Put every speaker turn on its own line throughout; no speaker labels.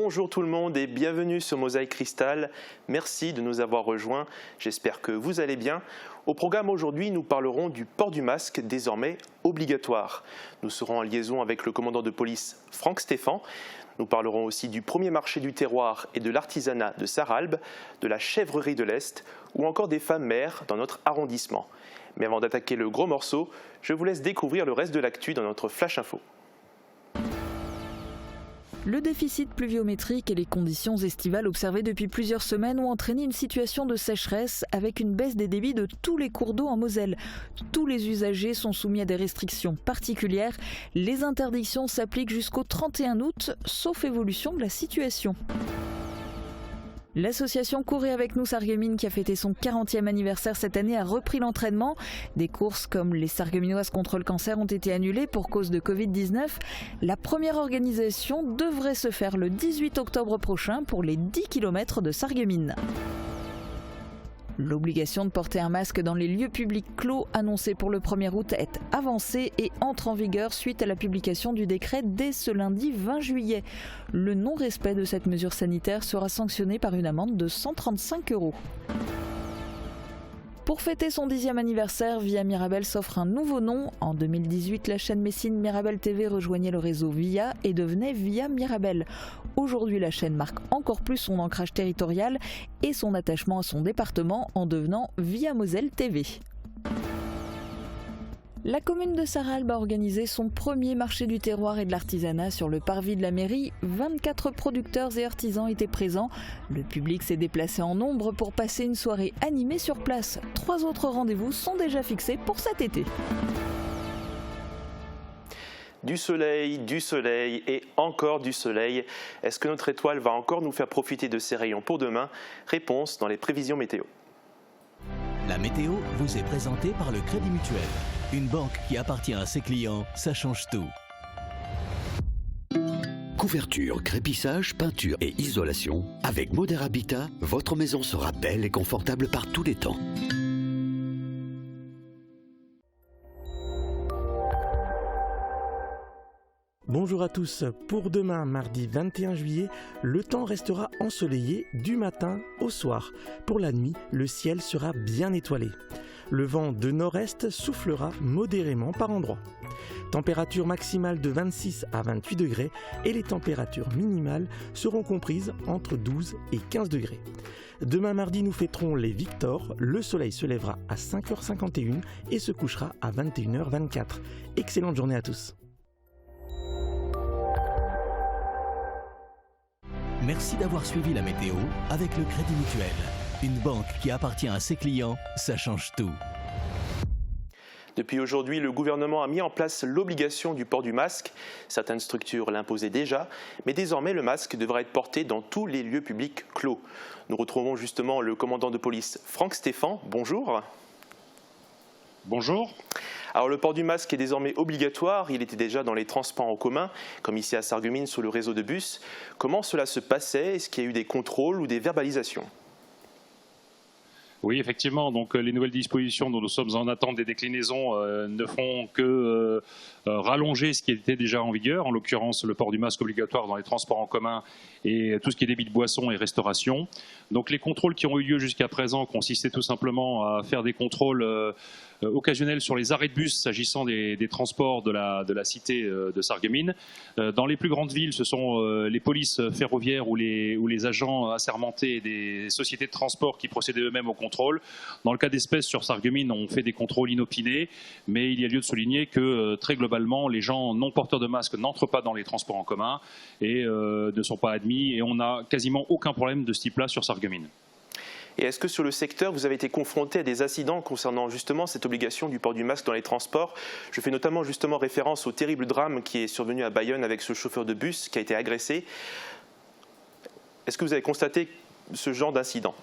Bonjour tout le monde et bienvenue sur Mosaïque Cristal. Merci de nous avoir rejoints. J'espère que vous allez bien. Au programme aujourd'hui, nous parlerons du port du masque désormais obligatoire. Nous serons en liaison avec le commandant de police Franck Stéphan. Nous parlerons aussi du premier marché du terroir et de l'artisanat de Sarralbe, de la chèvrerie de l'Est ou encore des femmes mères dans notre arrondissement. Mais avant d'attaquer le gros morceau, je vous laisse découvrir le reste de l'actu dans notre Flash Info.
Le déficit pluviométrique et les conditions estivales observées depuis plusieurs semaines ont entraîné une situation de sécheresse avec une baisse des débits de tous les cours d'eau en Moselle. Tous les usagers sont soumis à des restrictions particulières. Les interdictions s'appliquent jusqu'au 31 août, sauf évolution de la situation. L'association Courez avec nous Sarreguemines, qui a fêté son 40e anniversaire cette année, a repris l'entraînement. Des courses comme les Sarregueminoises contre le cancer ont été annulées pour cause de Covid-19. La première organisation devrait se faire le 18 octobre prochain pour les 10 km de Sarreguemines. L'obligation de porter un masque dans les lieux publics clos annoncée pour le 1er août est avancée et entre en vigueur suite à la publication du décret dès ce lundi 20 juillet. Le non-respect de cette mesure sanitaire sera sanctionné par une amende de 135 €. Pour fêter son 10e anniversaire, Via Mirabel s'offre un nouveau nom. En 2018, la chaîne messine Mirabel TV rejoignait le réseau Via et devenait Via Mirabel. Aujourd'hui, la chaîne marque encore plus son ancrage territorial et son attachement à son département en devenant Via Moselle TV. La commune de Sarralbe a organisé son premier marché du terroir et de l'artisanat sur le parvis de la mairie. 24 producteurs et artisans étaient présents. Le public s'est déplacé en nombre pour passer une soirée animée sur place. 3 autres rendez-vous sont déjà fixés pour cet été.
Du soleil et encore du soleil. Est-ce que notre étoile va encore nous faire profiter de ces rayons pour demain? Réponse dans les prévisions météo.
La météo vous est présentée par le Crédit Mutuel. Une banque qui appartient à ses clients, ça change tout.
Couverture, crépissage, peinture et isolation. Avec Modern Habitat, votre maison sera belle et confortable par tous les temps.
Bonjour à tous, pour demain mardi 21 juillet, le temps restera ensoleillé du matin au soir. Pour la nuit, le ciel sera bien étoilé. Le vent de nord-est soufflera modérément par endroits. Température maximale de 26 à 28 degrés et les températures minimales seront comprises entre 12 et 15 degrés. Demain mardi, nous fêterons les Victoires. Le soleil se lèvera à 5h51 et se couchera à 21h24. Excellente journée à tous.
Merci d'avoir suivi la météo avec le Crédit Mutuel. Une banque qui appartient à ses clients, ça change tout.
Depuis aujourd'hui, le gouvernement a mis en place l'obligation du port du masque. Certaines structures l'imposaient déjà, mais désormais le masque devra être porté dans tous les lieux publics clos. Nous retrouvons justement le commandant de police Franck Stéphan. Bonjour.
Bonjour.
Alors le port du masque est désormais obligatoire, il était déjà dans les transports en commun, comme ici à Sarreguemines sur le réseau de bus. Comment cela se passait? Est-ce qu'il y a eu des contrôles ou des verbalisations?
Oui, effectivement. Donc, les nouvelles dispositions dont nous sommes en attente des déclinaisons ne font que rallonger ce qui était déjà en vigueur, en l'occurrence le port du masque obligatoire dans les transports en commun et tout ce qui est débit de boissons et restauration. Donc, les contrôles qui ont eu lieu jusqu'à présent consistaient tout simplement à faire des contrôles occasionnels sur les arrêts de bus s'agissant des transports de la cité de Sarreguemines. Dans les plus grandes villes, ce sont les polices ferroviaires ou les agents assermentés des sociétés de transport qui procédaient eux-mêmes au contrôle. Dans le cas d'espèce, sur Sarreguemines, on fait des contrôles inopinés, mais il y a lieu de souligner que très globalement, les gens non porteurs de masque n'entrent pas dans les transports en commun et ne sont pas admis, et on n'a quasiment aucun problème de ce type-là sur Sarreguemines.
Et est-ce que sur le secteur, vous avez été confronté à des incidents concernant justement cette obligation du port du masque dans les transports? Je fais notamment justement référence au terrible drame qui est survenu à Bayonne avec ce chauffeur de bus qui a été agressé. Est-ce que vous avez constaté ce genre d'incident?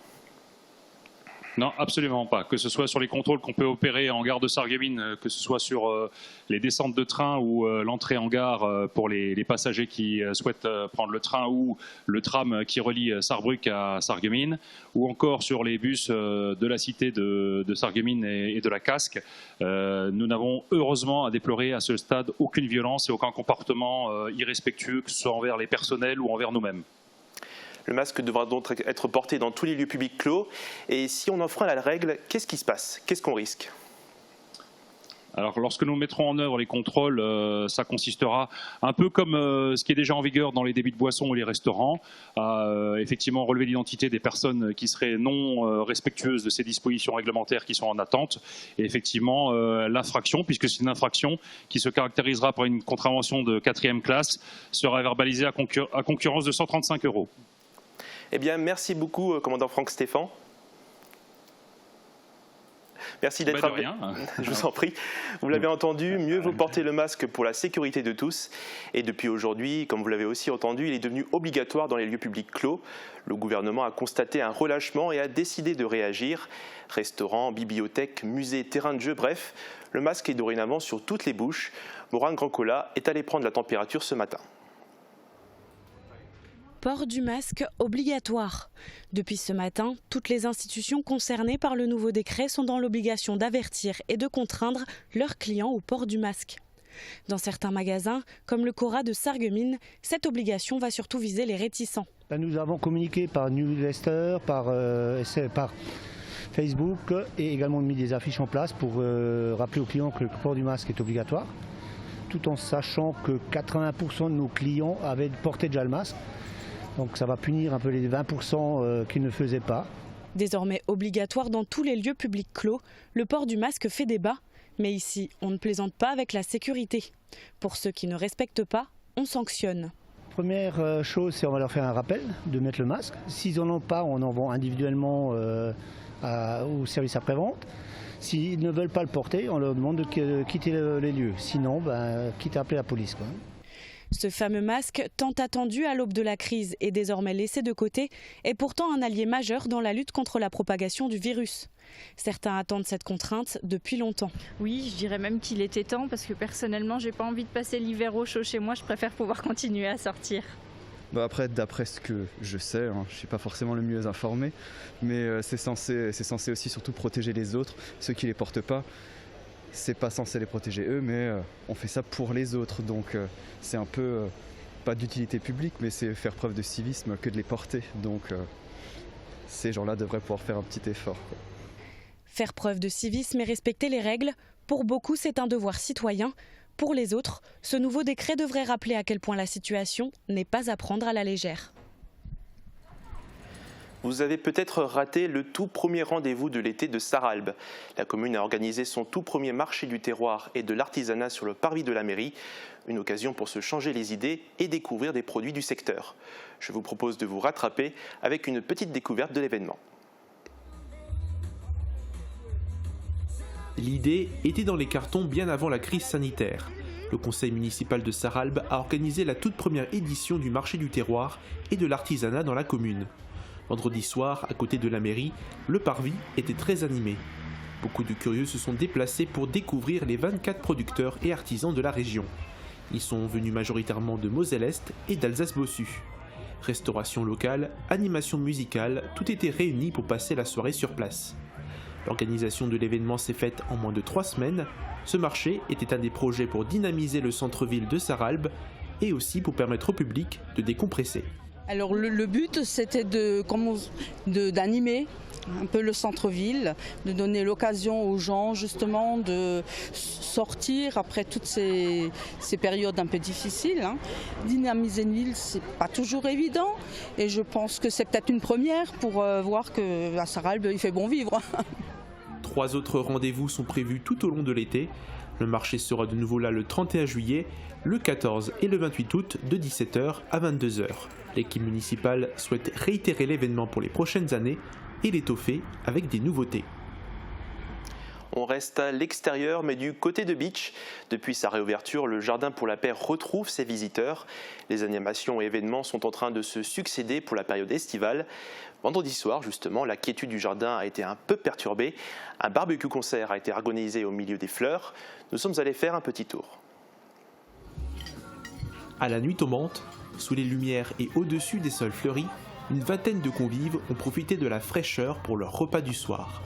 Non, absolument pas. Que ce soit sur les contrôles qu'on peut opérer en gare de Sarreguemines, que ce soit sur les descentes de train ou l'entrée en gare pour les passagers qui souhaitent prendre le train ou le tram qui relie Sarrebruck à Sarreguemines, ou encore sur les bus de la cité de Sarreguemines et de la Casque. Nous n'avons heureusement à déplorer à ce stade aucune violence et aucun comportement irrespectueux, que ce soit envers les personnels ou envers nous-mêmes.
Le masque devra donc être porté dans tous les lieux publics clos. Et si on enfreint la règle, qu'est-ce qui se passe? Qu'est-ce qu'on risque?
Alors, lorsque nous mettrons en œuvre les contrôles, ça consistera un peu comme ce qui est déjà en vigueur dans les débits de boissons ou les restaurants, à effectivement relever l'identité des personnes qui seraient non respectueuses de ces dispositions réglementaires qui sont en attente, et effectivement l'infraction, puisque c'est une infraction qui se caractérisera par une contravention de 4e classe, sera verbalisée à concurrence de 135 €.
Eh bien, merci beaucoup, commandant Franck Stéphan. Merci d'être
de rien.
Je vous en prie. Vous l'avez entendu, mieux vaut porter le masque pour la sécurité de tous. Et depuis aujourd'hui, comme vous l'avez aussi entendu, il est devenu obligatoire dans les lieux publics clos. Le gouvernement a constaté un relâchement et a décidé de réagir. Restaurants, bibliothèques, musées, terrains de jeu, bref, le masque est dorénavant sur toutes les bouches. Morane Grandcola est allé prendre la température ce matin.
Port du masque obligatoire. Depuis ce matin, toutes les institutions concernées par le nouveau décret sont dans l'obligation d'avertir et de contraindre leurs clients au port du masque. Dans certains magasins, comme le Cora de Sarreguemines, cette obligation va surtout viser les réticents.
Nous avons communiqué par newsletter, par Facebook et également mis des affiches en place pour rappeler aux clients que le port du masque est obligatoire, tout en sachant que 80% de nos clients avaient porté déjà le masque. Donc ça va punir un peu les 20% qui ne faisaient pas.
Désormais obligatoire dans tous les lieux publics clos, le port du masque fait débat. Mais ici, on ne plaisante pas avec la sécurité. Pour ceux qui ne respectent pas, on sanctionne.
Première chose, c'est on va leur faire un rappel de mettre le masque. S'ils n'en ont pas, on envoie individuellement au service après-vente. S'ils ne veulent pas le porter, on leur demande de quitter les lieux. Sinon, quitte à appeler la police, quoi.
Ce fameux masque, tant attendu à l'aube de la crise et désormais laissé de côté, est pourtant un allié majeur dans la lutte contre la propagation du virus. Certains attendent cette contrainte depuis longtemps.
Oui, je dirais même qu'il était temps parce que personnellement, j'ai pas envie de passer l'hiver au chaud chez moi, je préfère pouvoir continuer à sortir.
Après, d'après ce que je sais, je ne suis pas forcément le mieux informé, mais c'est censé aussi surtout protéger les autres, ceux qui ne les portent pas. C'est pas censé les protéger eux, mais on fait ça pour les autres, donc c'est un peu pas d'utilité publique, mais c'est faire preuve de civisme que de les porter, donc ces gens-là devraient pouvoir faire un petit effort, quoi.
Faire preuve de civisme et respecter les règles, pour beaucoup c'est un devoir citoyen. Pour les autres, ce nouveau décret devrait rappeler à quel point la situation n'est pas à prendre à la légère.
Vous avez peut-être raté le tout premier rendez-vous de l'été de Sarralbe. La commune a organisé son tout premier marché du terroir et de l'artisanat sur le parvis de la mairie. Une occasion pour se changer les idées et découvrir des produits du secteur. Je vous propose de vous rattraper avec une petite découverte de l'événement.
L'idée était dans les cartons bien avant la crise sanitaire. Le conseil municipal de Sarralbe a organisé la toute première édition du marché du terroir et de l'artisanat dans la commune. Vendredi soir, à côté de la mairie, le parvis était très animé. Beaucoup de curieux se sont déplacés pour découvrir les 24 producteurs et artisans de la région. Ils sont venus majoritairement de Moselle-Est et d'Alsace-Bossu. Restauration locale, animation musicale, tout était réuni pour passer la soirée sur place. L'organisation de l'événement s'est faite en moins de 3 semaines. Ce marché était un des projets pour dynamiser le centre-ville de Sarralbe et aussi pour permettre au public de décompresser.
Alors le but c'était d'animer un peu le centre-ville, de donner l'occasion aux gens justement de sortir après toutes ces périodes un peu difficiles. Dynamiser une ville, c'est pas toujours évident et je pense que c'est peut-être une première pour voir qu'à Sarralbe il fait bon vivre.
3 autres rendez-vous sont prévus tout au long de l'été. Le marché sera de nouveau là le 31 juillet, le 14 et le 28 août de 17h à 22h. L'équipe municipale souhaite réitérer l'événement pour les prochaines années et l'étoffer avec des nouveautés.
On reste à l'extérieur, mais du côté de Beach. Depuis sa réouverture, le Jardin pour la Paix retrouve ses visiteurs. Les animations et événements sont en train de se succéder pour la période estivale. Vendredi soir, justement, la quiétude du jardin a été un peu perturbée. Un barbecue-concert a été organisé au milieu des fleurs. Nous sommes allés faire un petit tour.
À la nuit tombante, sous les lumières et au-dessus des sols fleuris, une vingtaine de convives ont profité de la fraîcheur pour leur repas du soir.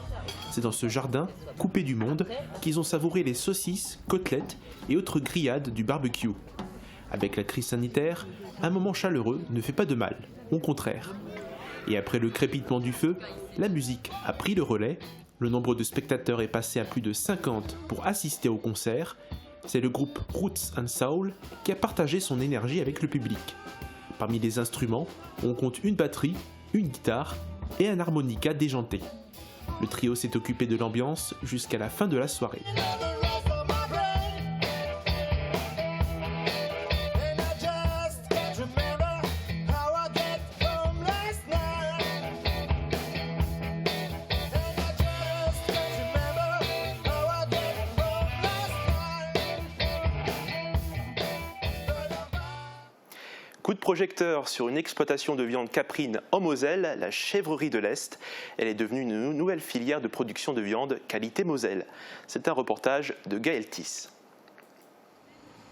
C'est dans ce jardin, coupé du monde, qu'ils ont savouré les saucisses, côtelettes et autres grillades du barbecue. Avec la crise sanitaire, un moment chaleureux ne fait pas de mal, au contraire. Et après le crépitement du feu, la musique a pris le relais. Le nombre de spectateurs est passé à plus de 50 pour assister au concert. C'est le groupe Roots and Soul qui a partagé son énergie avec le public. Parmi les instruments, on compte une batterie, une guitare et un harmonica déjanté. Le trio s'est occupé de l'ambiance jusqu'à la fin de la soirée.
Coup de projecteur sur une exploitation de viande caprine en Moselle, la chèvrerie de l'Est. Elle est devenue une nouvelle filière de production de viande qualité Moselle. C'est un reportage de Gaël Tiss.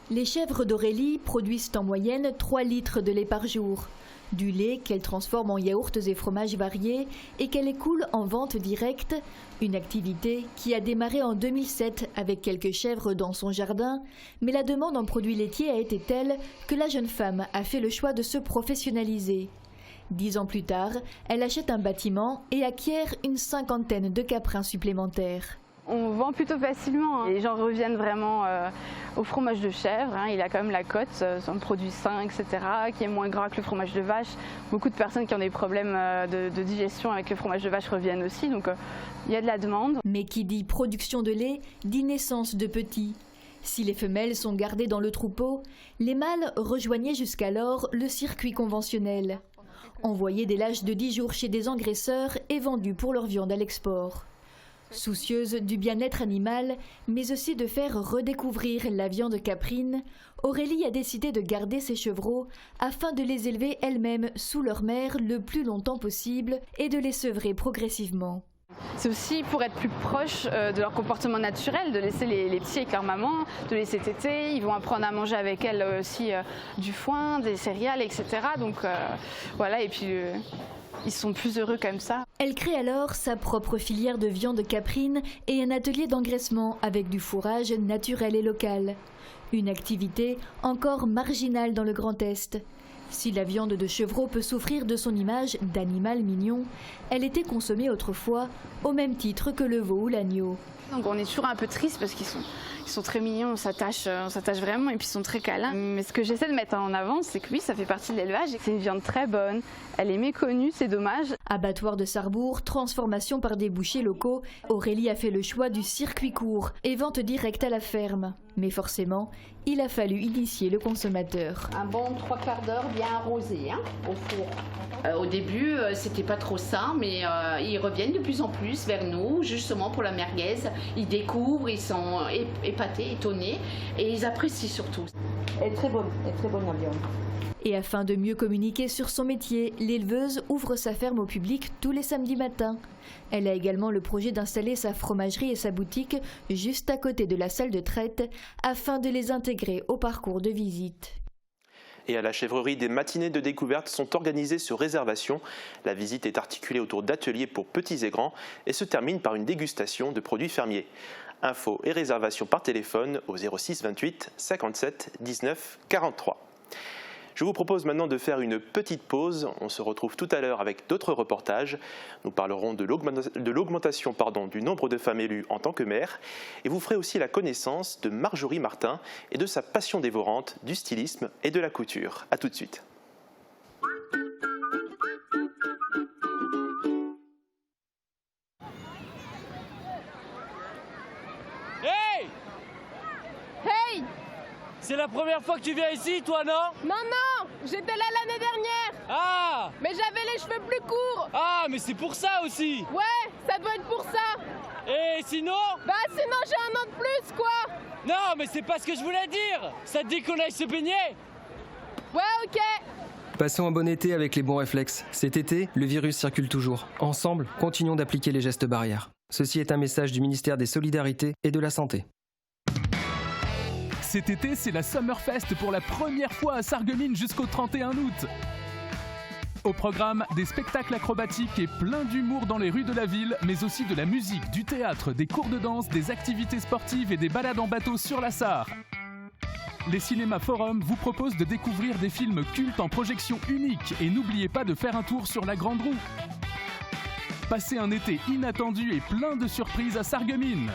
Les chèvres d'Aurélie produisent en moyenne 3 litres de lait par jour. Du lait qu'elles transforment en yaourts et fromages variés et qu'elles écoulent en vente directe. Une activité qui a démarré en 2007 avec quelques chèvres dans son jardin, mais la demande en produits laitiers a été telle que la jeune femme a fait le choix de se professionnaliser. 10 ans plus tard, elle achète un bâtiment et acquiert une 50aine de caprins supplémentaires.
On vend plutôt facilement. Les gens reviennent vraiment au fromage de chèvre. Il a quand même la cote, c'est un produit sain, etc., qui est moins gras que le fromage de vache. Beaucoup de personnes qui ont des problèmes de digestion avec le fromage de vache reviennent aussi, donc il y a de la demande.
Mais qui dit production de lait, dit naissance de petits. Si les femelles sont gardées dans le troupeau, les mâles rejoignaient jusqu'alors le circuit conventionnel. Envoyés dès l'âge de 10 jours chez des engraisseurs et vendus pour leur viande à l'export. Soucieuse du bien-être animal, mais aussi de faire redécouvrir la viande caprine, Aurélie a décidé de garder ses chevreaux afin de les élever elle-même sous leur mère le plus longtemps possible et de les sevrer progressivement.
C'est aussi pour être plus proche de leur comportement naturel, de laisser les petits avec leur maman, de laisser téter. Ils vont apprendre à manger avec elle aussi du foin, des céréales, etc. Donc voilà, et puis ils sont plus heureux comme ça.
Elle crée alors sa propre filière de viande caprine et un atelier d'engraissement avec du fourrage naturel et local. Une activité encore marginale dans le Grand Est. Si la viande de chevreau peut souffrir de son image d'animal mignon, elle était consommée autrefois au même titre que le veau ou l'agneau.
Donc on est toujours un peu triste parce qu'ils sont très mignons, on s'attache vraiment et puis ils sont très câlins. Mais ce que j'essaie de mettre en avant, c'est que oui, ça fait partie de l'élevage. C'est une viande très bonne, elle est méconnue, c'est dommage.
Abattoir de Sarrebourg, transformation par des bouchers locaux, Aurélie a fait le choix du circuit court et vente directe à la ferme. Mais forcément, il a fallu initier le consommateur.
Un bon 3/4 d'heure bien arrosé au four. Au début, c'était pas trop ça, mais ils reviennent de plus en plus vers nous, justement pour la merguez. Ils découvrent, ils sont épatés, étonnés, et ils apprécient surtout. Elle est très bonne la viande.
Et afin de mieux communiquer sur son métier, l'éleveuse ouvre sa ferme au public tous les samedis matins. Elle a également le projet d'installer sa fromagerie et sa boutique juste à côté de la salle de traite afin de les intégrer au parcours de visite.
Et à la chèvrerie, des matinées de découverte sont organisées sur réservation. La visite est articulée autour d'ateliers pour petits et grands et se termine par une dégustation de produits fermiers. Infos et réservations par téléphone au 06 28 57 19 43. Je vous propose maintenant de faire une petite pause. On se retrouve tout à l'heure avec d'autres reportages. Nous parlerons de l'augmentation du nombre de femmes élues en tant que maire. Et vous ferez aussi la connaissance de Marjorie Martin et de sa passion dévorante du stylisme et de la couture. A tout de suite.
Hey!
Hey!
C'est la première fois que tu viens ici, toi, non?
Non, j'étais là l'année dernière.
Ah!
Mais j'avais les cheveux plus courts.
Ah, mais c'est pour ça aussi.
Ouais, ça doit être pour ça.
Et sinon?
Bah sinon j'ai un an de plus, quoi.
Non, mais c'est pas ce que je voulais dire. Ça te dit qu'on aille se baigner?
Ouais, ok.
Passons un bon été avec les bons réflexes. Cet été, le virus circule toujours. Ensemble, continuons d'appliquer les gestes barrières. Ceci est un message du ministère des Solidarités et de la Santé.
Cet été, c'est la Summerfest pour la première fois à Sarreguemines jusqu'au 31 août. Au programme, des spectacles acrobatiques et plein d'humour dans les rues de la ville, mais aussi de la musique, du théâtre, des cours de danse, des activités sportives et des balades en bateau sur la Sarre. les cinémas Forum vous proposent de découvrir des films cultes en projection unique et n'oubliez pas de faire un tour sur la Grande Roue. Passez un été inattendu et plein de surprises à Sarreguemines.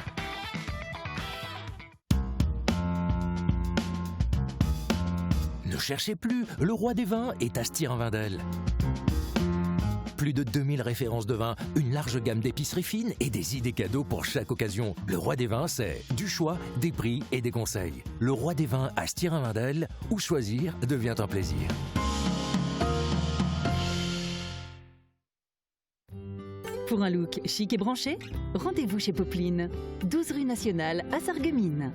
Ne cherchez plus, le roi des vins est à Stirin-Wendel. Plus de 2000 références de vin, une large gamme d'épiceries fines et des idées cadeaux pour chaque occasion. Le roi des vins, c'est du choix, des prix et des conseils. Le roi des vins à Stirin-Wendel, où choisir devient un plaisir.
Pour un look chic et branché, rendez-vous chez Popeline, 12 rue Nationale à Sarreguemines.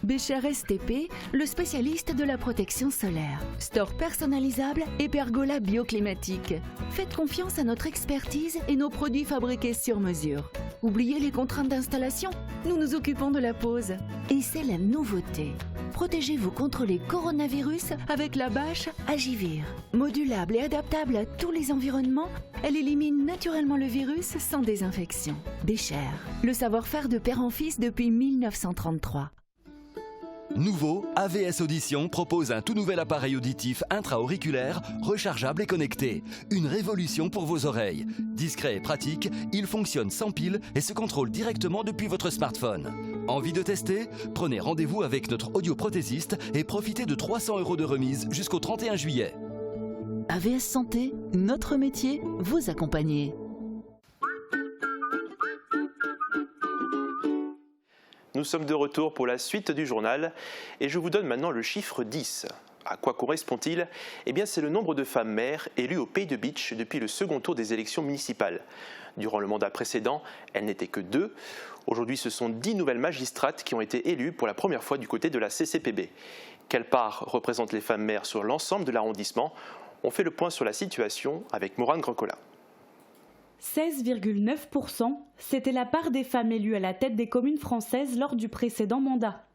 Bécher STP, le spécialiste de la protection solaire. Store personnalisable et pergola bioclimatique. Faites confiance à notre expertise et nos produits fabriqués sur mesure. Oubliez les contraintes d'installation, nous nous occupons de la pose. Et c'est la nouveauté. Protégez-vous contre les coronavirus avec la bâche Agivir. Modulable et adaptable à tous les environnements, elle élimine naturellement le virus sans désinfection. Bécher, le savoir-faire de père en fils depuis 1933.
Nouveau, AVS Audition propose un tout nouvel appareil auditif intra-auriculaire, rechargeable et connecté. Une révolution pour vos oreilles. Discret et pratique, il fonctionne sans pile et se contrôle directement depuis votre smartphone. Envie de tester? Prenez rendez-vous avec notre audioprothésiste et profitez de 300 € de remise jusqu'au 31 juillet.
AVS Santé, notre métier, vous accompagner.
Nous sommes de retour pour la suite du journal et je vous donne maintenant le chiffre 10. À quoi correspond-il? Eh bien, c'est le nombre de femmes maires élues au Pays de Bitche depuis le second tour des élections municipales. Durant le mandat précédent, elles n'étaient que 2. Aujourd'hui, ce sont 10 nouvelles magistrates qui ont été élues pour la première fois du côté de la CCPB. Quelle part représentent les femmes maires sur l'ensemble de l'arrondissement? On fait le point sur la situation avec Morane Grancola.
16,9%, c'était la part des femmes élues à la tête des communes françaises lors du précédent mandat.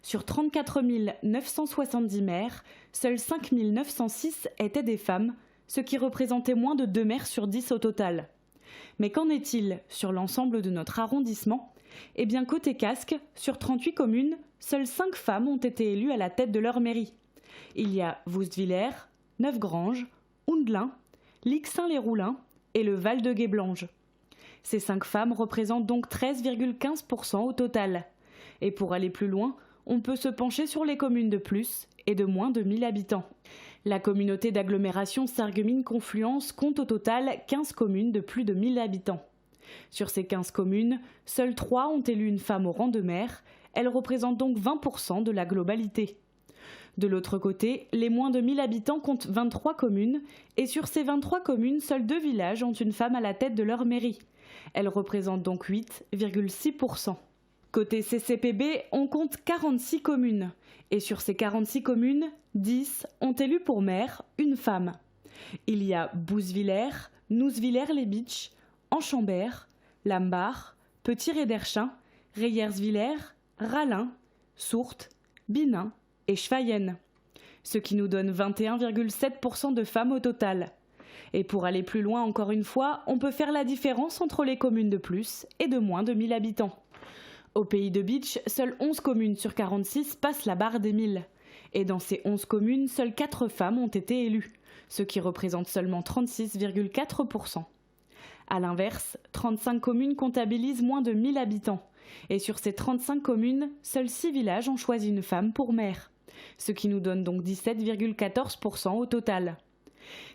Sur 34 970 maires, seuls 5 906 étaient des femmes, ce qui représentait moins de 2 maires sur 10 au total. Mais qu'en est-il sur l'ensemble de notre arrondissement? Eh bien, côté casque, sur 38 communes, seules 5 femmes ont été élues à la tête de leur mairie. Il y a Woustvillers, Neufgrange, Houndelin, Lixin-les-Roulins et le Val de Guéblange. Ces 5 femmes représentent donc 13,15% au total. Et pour aller plus loin, on peut se pencher sur les communes de plus et de moins de 1000 habitants. La communauté d'agglomération Sarreguemines-Confluence compte au total 15 communes de plus de 1000 habitants. Sur ces 15 communes, seules 3 ont élu une femme au rang de maire. Elles représentent donc 20% de la globalité. De l'autre côté, les moins de 1000 habitants comptent 23 communes, et sur ces 23 communes, seuls 2 villages ont une femme à la tête de leur mairie. Elle représente donc 8,6%. Côté CCPB, on compte 46 communes, et sur ces 46 communes, 10 ont élu pour maire une femme. Il y a Bouzevillers, Nouzevillers-les-Bitches, Enchambert, Lambar, Petit-Réderchin, Reyers-Villers, Rallin, Sourtes, Binin et Schweyen, ce qui nous donne 21,7% de femmes au total. Et pour aller plus loin encore une fois, on peut faire la différence entre les communes de plus et de moins de 1000 habitants. Au Pays de Bitche, seules 11 communes sur 46 passent la barre des 1000. Et dans ces 11 communes, seules 4 femmes ont été élues, ce qui représente seulement 36,4%. A l'inverse, 35 communes comptabilisent moins de 1000 habitants. Et sur ces 35 communes, seuls 6 villages ont choisi une femme pour maire, ce qui nous donne donc 17,14% au total.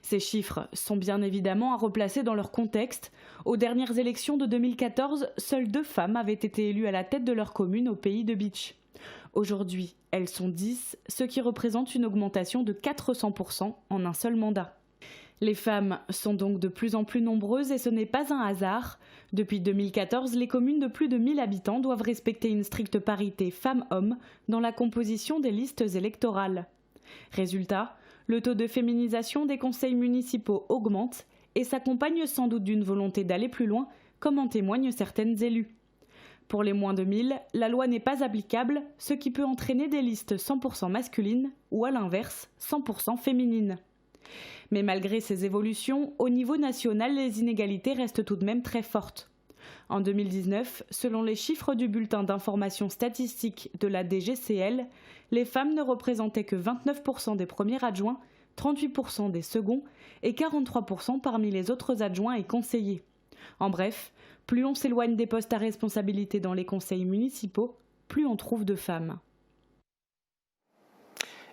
Ces chiffres sont bien évidemment à replacer dans leur contexte. Aux dernières élections de 2014, seules 2 femmes avaient été élues à la tête de leur commune au Pays de Bitche. Aujourd'hui, elles sont 10, ce qui représente une augmentation de 400% en un seul mandat. Les femmes sont donc de plus en plus nombreuses et ce n'est pas un hasard. Depuis 2014, les communes de plus de 1000 habitants doivent respecter une stricte parité femmes-hommes dans la composition des listes électorales. Résultat, le taux de féminisation des conseils municipaux augmente et s'accompagne sans doute d'une volonté d'aller plus loin, comme en témoignent certaines élues. Pour les moins de 1000, la loi n'est pas applicable, ce qui peut entraîner des listes 100% masculines ou à l'inverse 100% féminines. Mais malgré ces évolutions, au niveau national, les inégalités restent tout de même très fortes. En 2019, selon les chiffres du bulletin d'information statistique de la DGCL, les femmes ne représentaient que 29% des premiers adjoints, 38% des seconds et 43% parmi les autres adjoints et conseillers. En bref, plus on s'éloigne des postes à responsabilité dans les conseils municipaux, plus on trouve de femmes.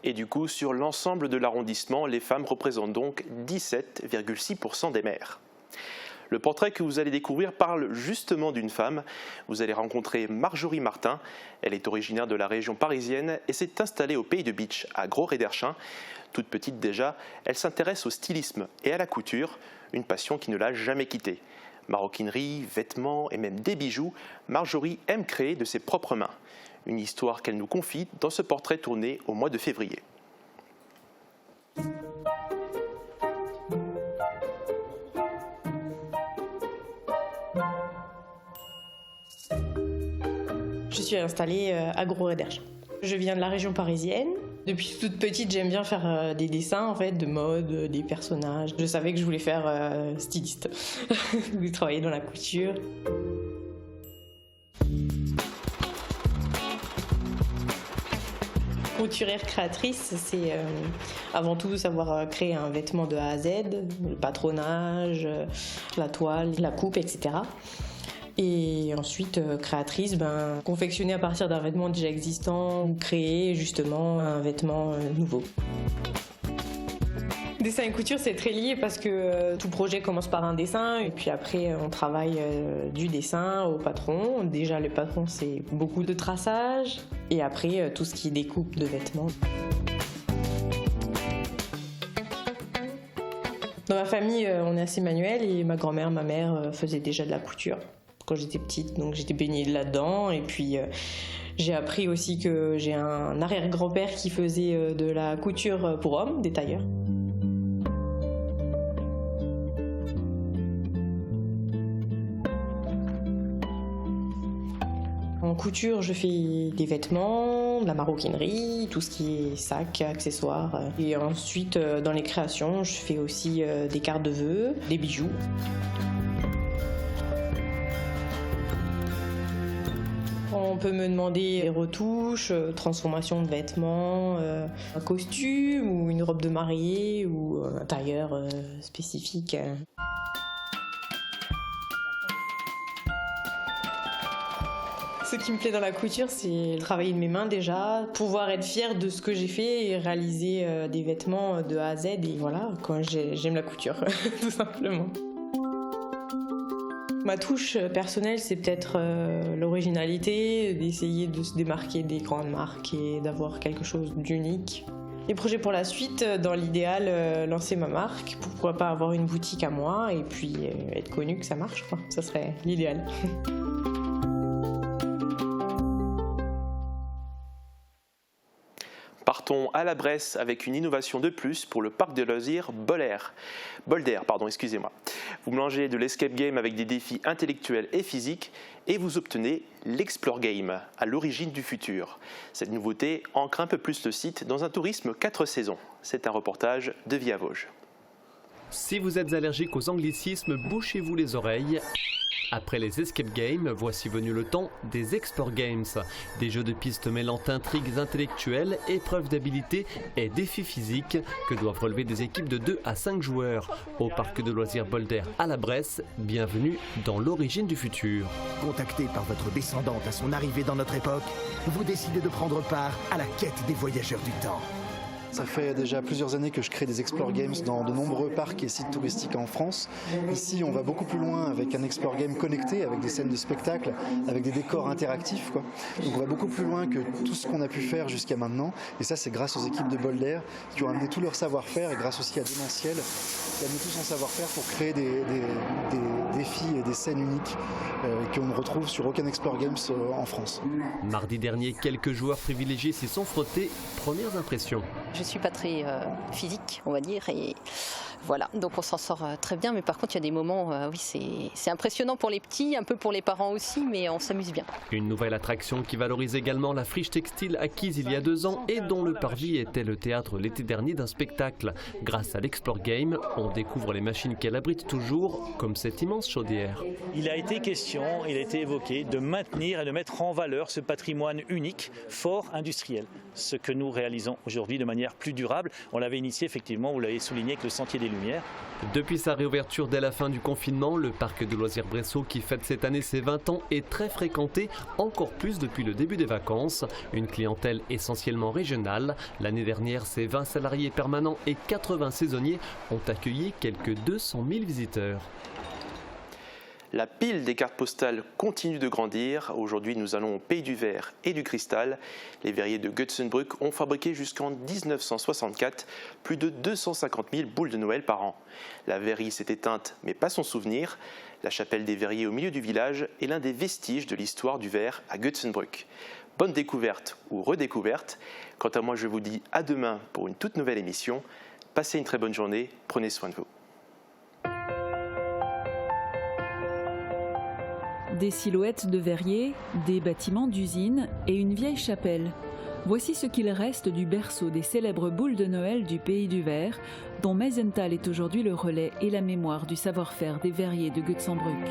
Et du coup, sur l'ensemble de l'arrondissement, les femmes représentent donc 17,6% des maires. Le portrait que vous allez découvrir parle justement d'une femme. Vous allez rencontrer Marjorie Martin. Elle est originaire de la région parisienne et s'est installée au Pays de Bitche, à Gros-Réderchin. Toute petite déjà, elle s'intéresse au stylisme et à la couture, une passion qui ne l'a jamais quittée. Maroquinerie, vêtements et même des bijoux, Marjorie aime créer de ses propres mains. Une histoire qu'elle nous confie dans ce portrait tourné au mois de février.
Je suis installée à Gros-Réderchin. Je viens de la région parisienne. Depuis toute petite, j'aime bien faire des dessins en fait, de mode, des personnages. Je savais que je voulais faire styliste, travailler dans la couture. Couturière créatrice, c'est avant tout savoir créer un vêtement de A à Z, le patronage, la toile, la coupe, etc. Et ensuite, créatrice, confectionner à partir d'un vêtement déjà existant ou créer justement un vêtement nouveau. Dessin et couture, c'est très lié parce que tout projet commence par un dessin et puis après on travaille du dessin au patron. Déjà le patron, c'est beaucoup de traçage et après tout ce qui est découpe de vêtements. Dans ma famille, on est assez manuel et ma grand-mère, ma mère faisaient déjà de la couture quand j'étais petite, donc j'étais baignée là-dedans et puis j'ai appris aussi que j'ai un arrière-grand-père qui faisait de la couture pour hommes, des tailleurs. En couture, je fais des vêtements, de la maroquinerie, tout ce qui est sacs, accessoires. Et ensuite, dans les créations, je fais aussi des cartes de vœux, des bijoux. On peut me demander des retouches, transformation de vêtements, un costume ou une robe de mariée ou un tailleur spécifique. Ce qui me plaît dans la couture, c'est travailler de mes mains déjà, pouvoir être fière de ce que j'ai fait et réaliser des vêtements de A à Z. Et voilà, quand j'aime la couture, tout simplement. Ma touche personnelle, c'est peut-être l'originalité, d'essayer de se démarquer des grandes marques et d'avoir quelque chose d'unique. Les projets pour la suite, dans l'idéal, lancer ma marque, pourquoi pas avoir une boutique à moi et puis être connue que ça marche, quoi. Ça serait l'idéal.
Partons à la Bresse avec une innovation de plus pour le parc de loisirs Boulder. Vous mélangez de l'escape game avec des défis intellectuels et physiques et vous obtenez l'Explore Game, à l'origine du futur. Cette nouveauté ancre un peu plus le site dans un tourisme 4 saisons. C'est un reportage de Via Vosges.
Si vous êtes allergique aux anglicismes, bouchez-vous les oreilles. Après les escape games, voici venu le temps des Explore Games. Des jeux de piste mêlant intrigues intellectuelles, épreuves d'habileté et défis physiques que doivent relever des équipes de 2 à 5 joueurs. Au parc de loisirs Boulder à la Bresse, bienvenue dans l'origine du futur.
Contacté par votre descendante à son arrivée dans notre époque, vous décidez de prendre part à la quête des voyageurs du temps.
Ça fait déjà plusieurs années que je crée des Explore Games dans de nombreux parcs et sites touristiques en France. Ici, on va beaucoup plus loin avec un Explore Game connecté, avec des scènes de spectacle, avec des décors interactifs, quoi. Donc on va beaucoup plus loin que tout ce qu'on a pu faire jusqu'à maintenant. Et ça, c'est grâce aux équipes de Boulder qui ont amené tout leur savoir-faire et grâce aussi à Démentiel qui a amené tout son savoir-faire pour créer des défis et des scènes uniques qu'on ne retrouve sur aucun Explore Games en France.
Mardi dernier, quelques joueurs privilégiés s'y sont frottés. Premières impressions.
Je suis pas très physique, on va dire, et
Voilà, donc on s'en sort très bien, mais par contre il y a des moments, oui c'est impressionnant pour les petits, un peu pour les parents aussi, mais on s'amuse bien.
Une nouvelle attraction qui valorise également la friche textile acquise il y a 2 ans et dont le parvis était le théâtre l'été dernier d'un spectacle. Grâce à l'Explore Game, on découvre les machines qu'elle abrite toujours, comme cette immense chaudière.
Il a été question, il a été évoqué de maintenir et de mettre en valeur ce patrimoine unique, fort industriel. Ce que nous réalisons aujourd'hui de manière plus durable. On l'avait initié effectivement, vous l'avez souligné, avec le Sentier des Lumières.
Depuis sa réouverture dès la fin du confinement, le parc de loisirs Bressot, qui fête cette année ses 20 ans, est très fréquenté, encore plus depuis le début des vacances. Une clientèle essentiellement régionale. L'année dernière, ses 20 salariés permanents et 80 saisonniers ont accueilli quelques 200 000 visiteurs.
La pile des cartes postales continue de grandir. Aujourd'hui, nous allons au Pays du Verre et du Cristal. Les verriers de Götzenbrück ont fabriqué jusqu'en 1964 plus de 250 000 boules de Noël par an. La verrerie s'est éteinte, mais pas son souvenir. La chapelle des verriers au milieu du village est l'un des vestiges de l'histoire du verre à Götzenbrück. Bonne découverte ou redécouverte. Quant à moi, je vous dis à demain pour une toute nouvelle émission. Passez une très bonne journée, prenez soin de vous.
Des silhouettes de verriers, des bâtiments d'usines et une vieille chapelle. Voici ce qu'il reste du berceau des célèbres boules de Noël du Pays du Verre, dont Meisenthal est aujourd'hui le relais et la mémoire du savoir-faire des verriers de Götzenbrück.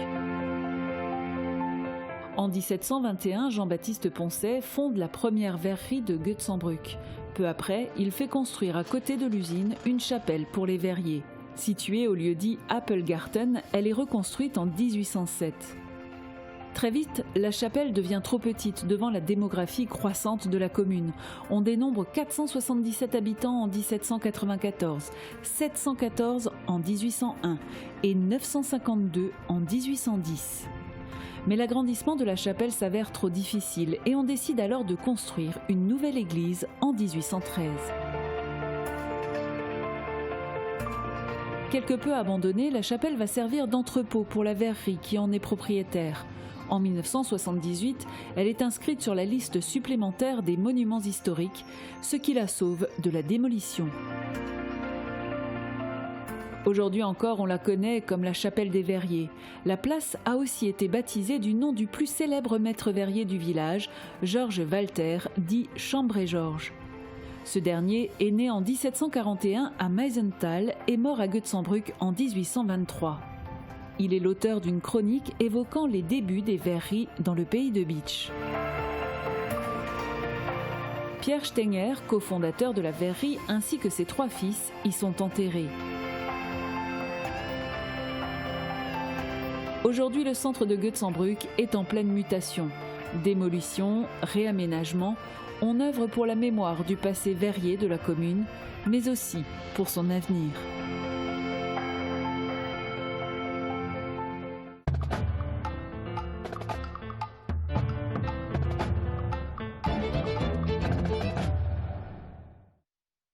En 1721, Jean-Baptiste Poncet fonde la première verrerie de Götzenbrück. Peu après, il fait construire à côté de l'usine une chapelle pour les verriers. Située au lieu-dit Appelgarten, elle est reconstruite en 1807. Très vite, la chapelle devient trop petite devant la démographie croissante de la commune. On dénombre 477 habitants en 1794, 714 en 1801 et 952 en 1810. Mais l'agrandissement de la chapelle s'avère trop difficile et on décide alors de construire une nouvelle église en 1813. Quelque peu abandonnée, la chapelle va servir d'entrepôt pour la verrerie qui en est propriétaire. En 1978, elle est inscrite sur la liste supplémentaire des monuments historiques, ce qui la sauve de la démolition. Aujourd'hui encore, on la connaît comme la chapelle des verriers. La place a aussi été baptisée du nom du plus célèbre maître verrier du village, Georges Walter, dit Chambray-Georges. Ce dernier est né en 1741 à Meisenthal et mort à Götzenbrück en 1823. Il est l'auteur d'une chronique évoquant les débuts des verreries dans le pays de Bitche. Pierre Stenger, cofondateur de la verrerie, ainsi que ses 3 fils, y sont enterrés. Aujourd'hui, le centre de Götzenbrück est en pleine mutation. Démolition, réaménagement, on œuvre pour la mémoire du passé verrier de la commune, mais aussi pour son avenir.